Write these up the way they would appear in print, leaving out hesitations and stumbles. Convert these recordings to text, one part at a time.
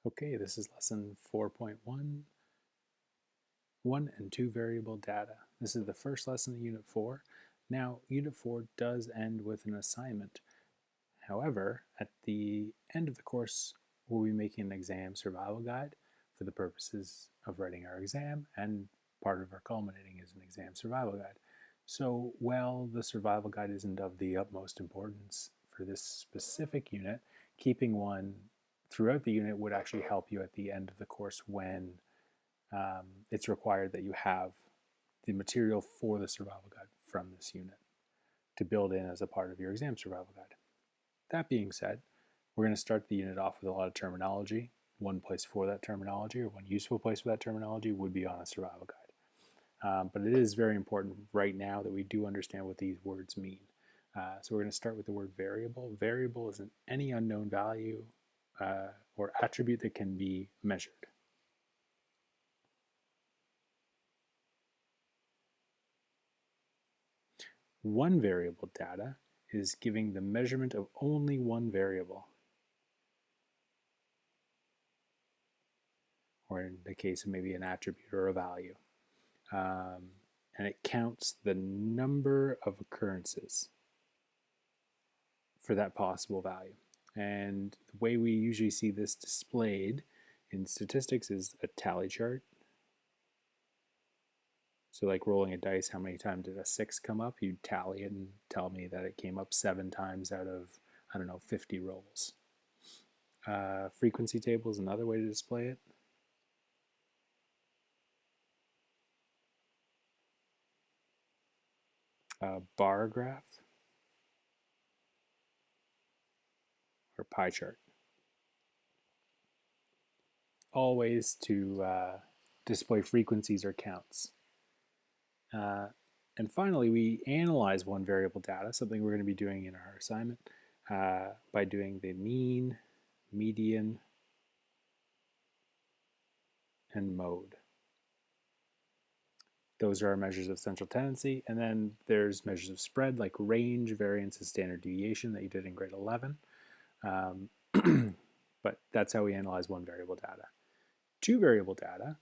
Okay, this is lesson 4.1, 1 and 2 variable data. This is the first lesson in Unit 4. Now, Unit 4 does end with an assignment. However, at the end of the course, we'll be making an exam survival guide for the purposes of writing our exam, and part of our culminating is an exam survival guide. So, while the survival guide isn't of the utmost importance for this specific unit, keeping one throughout the unit would actually help you at the end of the course when it's required that you have the material for the survival guide from this unit to build in as a part of your exam survival guide. That being said, we're going to start the unit off with a lot of terminology. One place for that terminology, or one useful place for that terminology, would be on a survival guide. But it is very important right now that we do understand what these words mean. So we're going to start with the word variable. Variable is any unknown value or attribute that can be measured. One variable data is giving the measurement of only one variable, or in the case of maybe an attribute or a value. And it counts the number of occurrences for that possible value. And the way we usually see this displayed in statistics is a tally chart. So like rolling a dice, how many times did a 6 come up? You'd tally it and tell me that it came up 7 times out of, 50 rolls. Frequency table is another way to display it. Bar graph or pie chart. All ways to display frequencies or counts. And finally, we analyze one variable data, something we're going to be doing in our assignment, by doing the mean, median, and mode. Those are our measures of central tendency. And then there's measures of spread like range, variance, and standard deviation that you did in grade 11. But that's how we analyze one variable data. Two variable data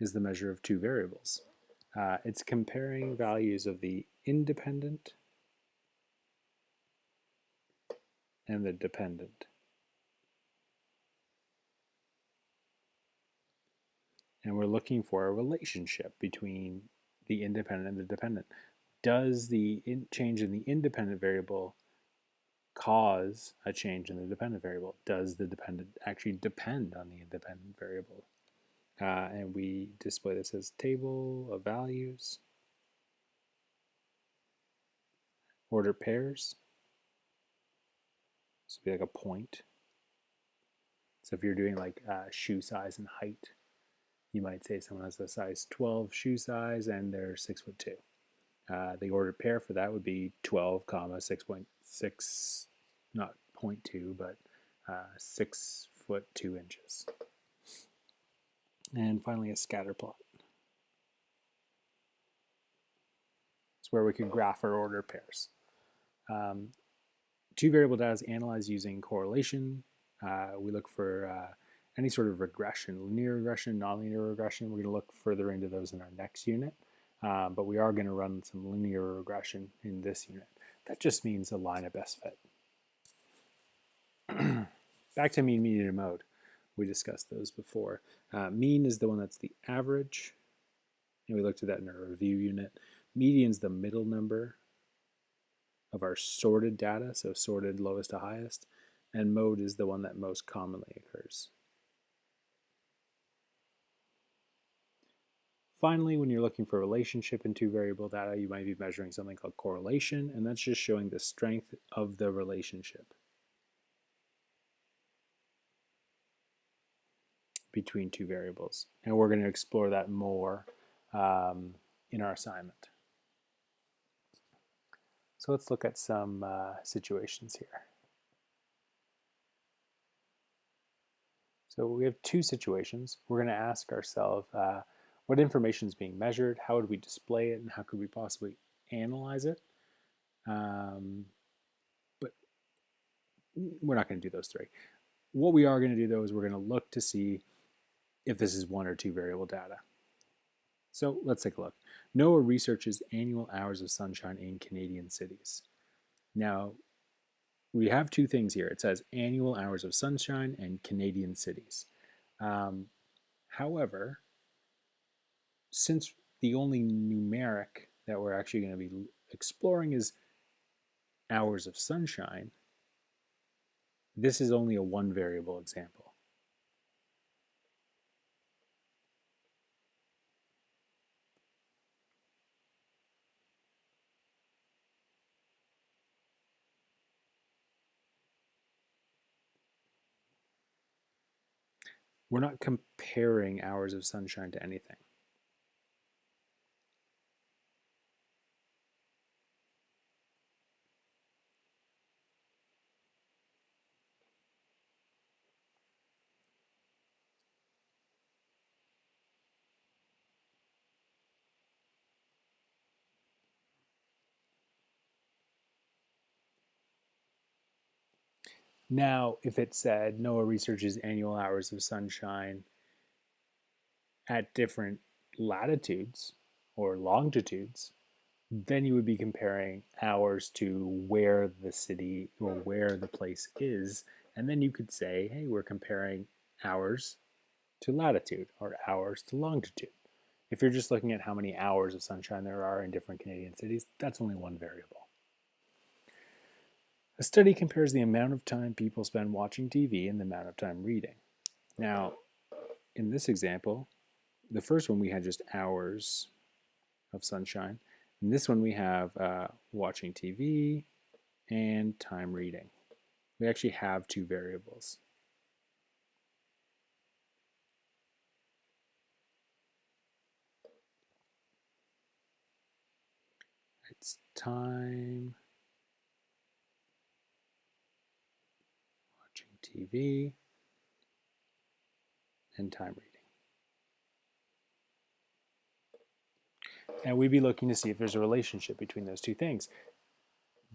is the measure of two variables. It's comparing values of the independent and the dependent. And we're looking for a relationship between the independent and the dependent. Does the change in the independent variable cause a change in the dependent variable? Does the dependent actually depend on the independent variable? And we display this as table of values, order pairs. So it'd be like a point. So if you're doing like shoe size and height, you might say someone has a size 12 shoe size and they're 6'2". The ordered pair for that would be 12, 6.6, not 0.2, but 6 foot 2 inches. And finally, a scatter plot. It's where we could graph our order pairs. Two variable data is analyzed using correlation. We look for any sort of regression, linear regression, nonlinear regression. We're going to look further into those in our next unit. But we are going to run some linear regression in this unit. That just means a line of best fit. Back to mean, median, and mode. We discussed those before. Mean is the one that's the average, and we looked at that in our review unit. Median is the middle number of our sorted data, so sorted lowest to highest, and mode is the one that most commonly occurs. Finally, when you're looking for a relationship in two variable data, you might be measuring something called correlation, and that's just showing the strength of the relationship between two variables. And we're going to explore that more in our assignment. So let's look at some situations here. So we have two situations. We're going to ask ourselves, what information is being measured, how would we display it, and how could we possibly analyze it? But we're not going to do those three. What we are going to do, though, is we're going to look to see if this is one or two variable data. So let's take a look. NOAA researches annual hours of sunshine in Canadian cities. Now, we have two things here. It says annual hours of sunshine and Canadian cities. However, since the only numeric that we're actually going to be exploring is hours of sunshine, this is only a one variable example. We're not comparing hours of sunshine to anything. Now, if it said NOAA researches annual hours of sunshine at different latitudes or longitudes, then you would be comparing hours to where the city or where the place is. And then you could say, hey, we're comparing hours to latitude or hours to longitude. If you're just looking at how many hours of sunshine there are in different Canadian cities, that's only one variable. A study compares the amount of time people spend watching TV and the amount of time reading. Now, in this example, the first one we had just hours of sunshine. In this one we have watching TV and time reading. We actually have two variables. It's time watching TV and time reading. And we'd be looking to see if there's a relationship between those two things.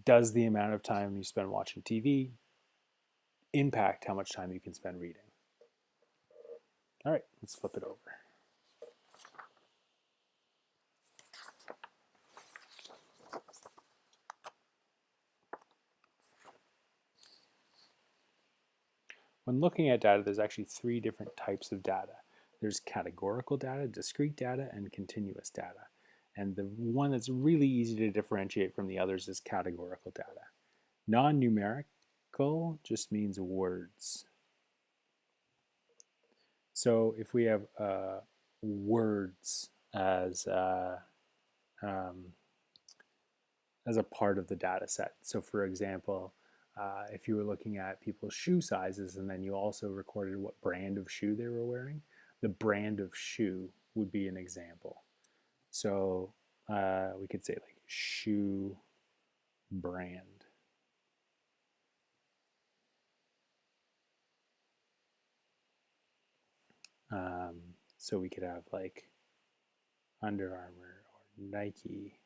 Does the amount of time you spend watching TV impact how much time you can spend reading? All right, let's flip it over. When looking at data, there's actually three different types of data. There's categorical data, discrete data, and continuous data. And the one that's really easy to differentiate from the others is categorical data. Non-numerical just means words. So if we have words as a part of the data set, so for example, if you were looking at people's shoe sizes and then you also recorded what brand of shoe they were wearing, the brand of shoe would be an example. So we could say like shoe brand. So we could have like Under Armour or Nike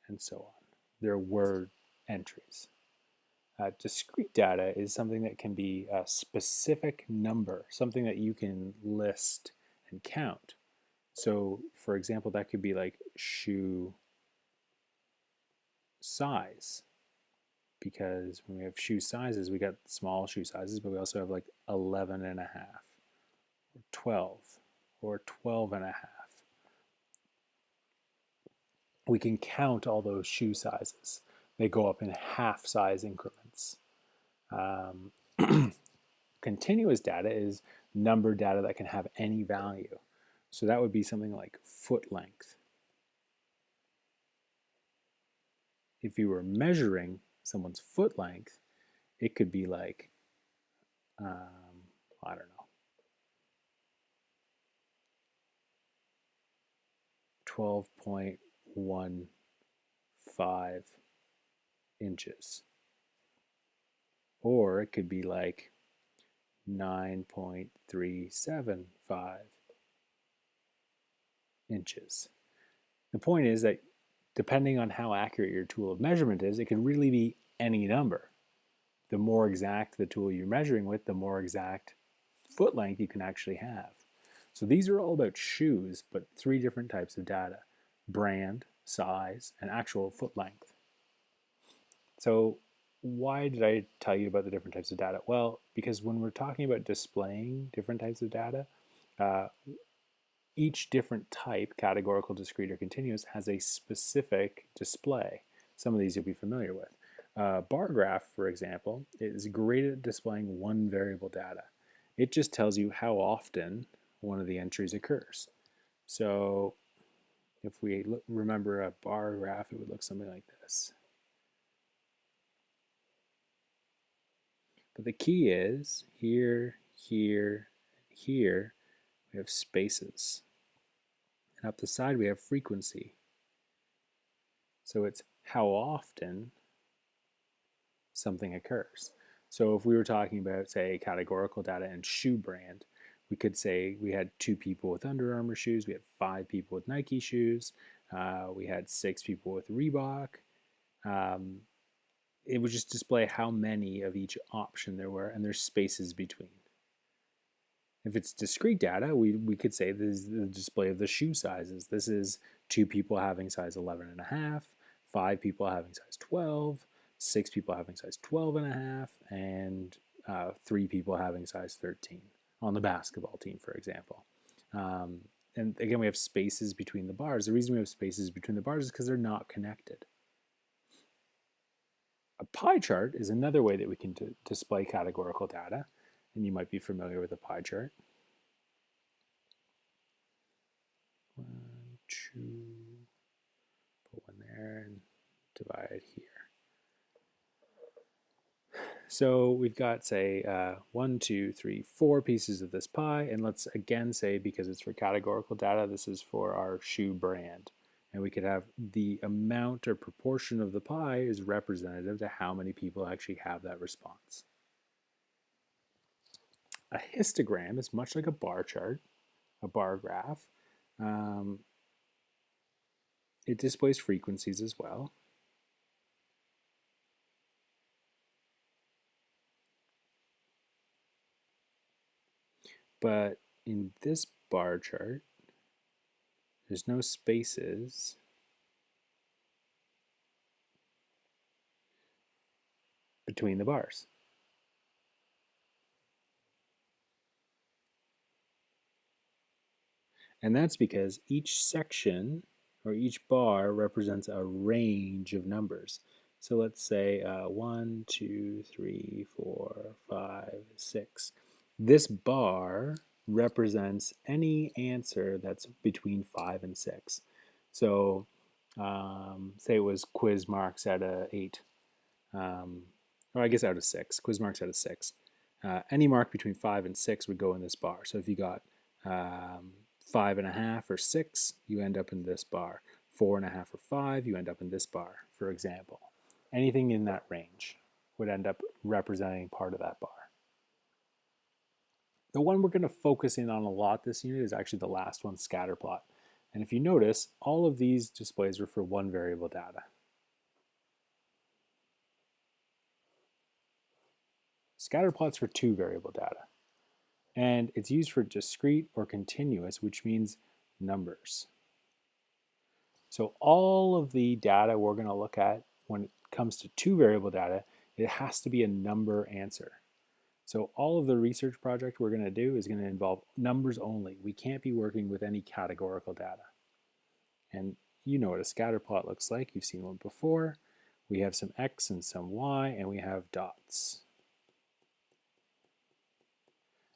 and so on. They're word entries. Discrete data is something that can be a specific number, something that you can list and count. So, for example, that could be like shoe size, because when we have shoe sizes, we got small shoe sizes, but we also have like 11 and a half, or 12, or 12 and a half. We can count all those shoe sizes. They go up in half size increments. Continuous data is number data that can have any value. So that would be something like foot length. If you were measuring someone's foot length, it could be like, I don't know, 12.15 inches. Or it could be like 9.375 inches. The point is that depending on how accurate your tool of measurement is, it could really be any number. The more exact the tool you're measuring with, the more exact foot length you can actually have. So these are all about shoes, but 3 different types of data: brand, size, and actual foot length. So why did I tell you about the different types of data? Well, because when we're talking about displaying different types of data, uh, each different type, categorical, discrete, or continuous, has a specific display. Some of these you'll be familiar with. Bar graph, for example, is great at displaying one variable data. It just tells you how often one of the entries occurs. So if we remember a bar graph, it would look something like this. But the key is here, here, here, we have spaces. And up the side, we have frequency. So it's how often something occurs. So if we were talking about, say, categorical data and shoe brand, we could say we had 2 people with Under Armour shoes, we had 5 people with Nike shoes, we had 6 people with Reebok. It would just display how many of each option there were, and there's spaces between. If it's discrete data, we could say this is the display of the shoe sizes. This is 2 people having size 11.5, 5 people having size 12, 6 people having size 12.5, and 3 people having size 13 on the basketball team, for example. And again, we have spaces between the bars. The reason we have spaces between the bars is because they're not connected. A pie chart is another way that we can display categorical data, and you might be familiar with a pie chart. 1, 2, put 1 there and divide here. So we've got, say, 1, 2, 3, 4 pieces of this pie, and let's again say, because it's for categorical data, this is for our shoe brand. And we could have the amount or proportion of the pie is representative to how many people actually have that response. A histogram is much like a bar chart, a bar graph. It displays frequencies as well. But in this bar chart, there's no spaces. Between the bars. And that's because each section or each bar represents a range of numbers. So let's say 1, 2, 3, 4, 5, 6. This bar represents any answer that's between 5 and 6. So say it was quiz marks out of 8. Or I guess out of 6. Quiz marks out of 6. Any mark between 5 and 6 would go in this bar. So if you got 5.5 or 6, you end up in this bar. 4.5 or 5, you end up in this bar, for example. Anything in that range would end up representing part of that bar. The one we're going to focus in on a lot this unit is actually the last one, scatter plot. And if you notice, all of these displays are for one variable data. Scatter plot's for 2 variable data. And it's used for discrete or continuous, which means numbers. So all of the data we're going to look at when it comes to 2 variable data, it has to be a number answer. So all of the research project we're going to do is going to involve numbers only. We can't be working with any categorical data. And you know what a scatter plot looks like. You've seen one before. We have some X and some Y, and we have dots.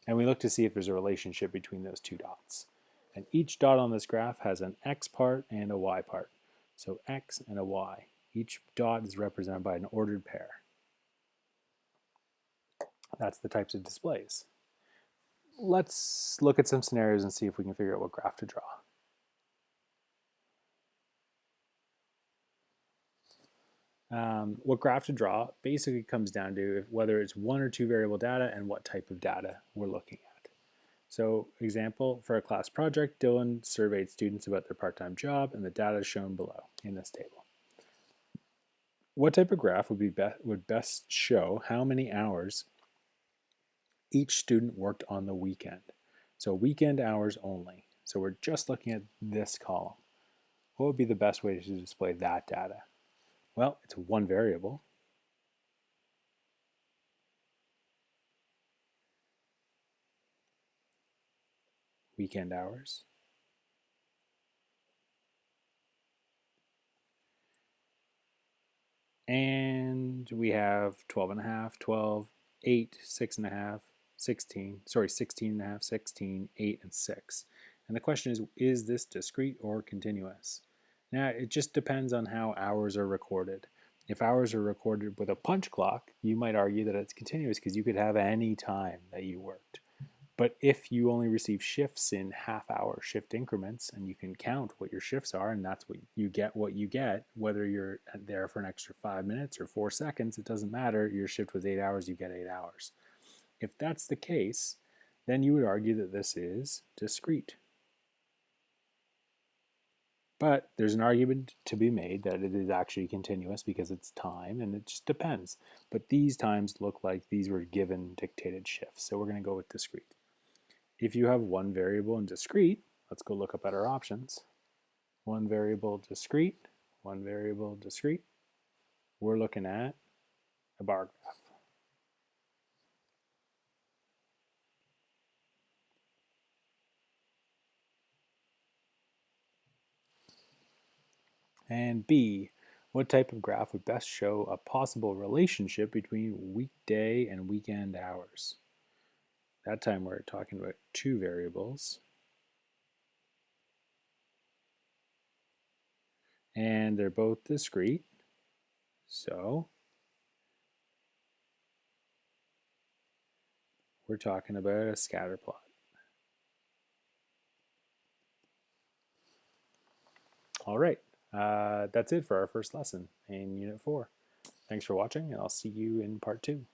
And we look to see if there's a relationship between those 2 dots. And each dot on this graph has an X part and a Y part. So X and a Y. Each dot is represented by an ordered pair. That's the types of displays. Let's look at some scenarios and see if we can figure out what graph to draw. What graph to draw basically comes down to whether it's 1 or 2 variable data and what type of data we're looking at. So example, for a class project, Dylan surveyed students about their part-time job, and the data is shown below in this table. What type of graph would best show how many hours each student worked on the weekend? So weekend hours only. So we're just looking at this column. What would be the best way to display that data? Well, it's one variable. Weekend hours. And we have 12 and a half, 12, 8, 6 and a half, 16, 16 and a half, 16, 8, and 6. And the question is this discrete or continuous? Now, it just depends on how hours are recorded. If hours are recorded with a punch clock, you might argue that it's continuous because you could have any time that you worked. But if you only receive shifts in half-hour shift increments, and you can count what your shifts are, and that's what you get, whether you're there for an extra 5 minutes or 4 seconds, it doesn't matter. Your shift was 8 hours, you get 8 hours. If that's the case, then you would argue that this is discrete. But there's an argument to be made that it is actually continuous because it's time, and it just depends. But these times look like these were given dictated shifts, so we're going to go with discrete. If you have one variable and discrete, let's go look up at our options. One variable discrete, one variable discrete. We're looking at a bar graph. And B, what type of graph would best show a possible relationship between weekday and weekend hours? That time we're talking about two variables. And they're both discrete. So we're talking about a scatter plot. All right, that's it for our first lesson in Unit 4. Thanks for watching, and I'll see you in Part 2.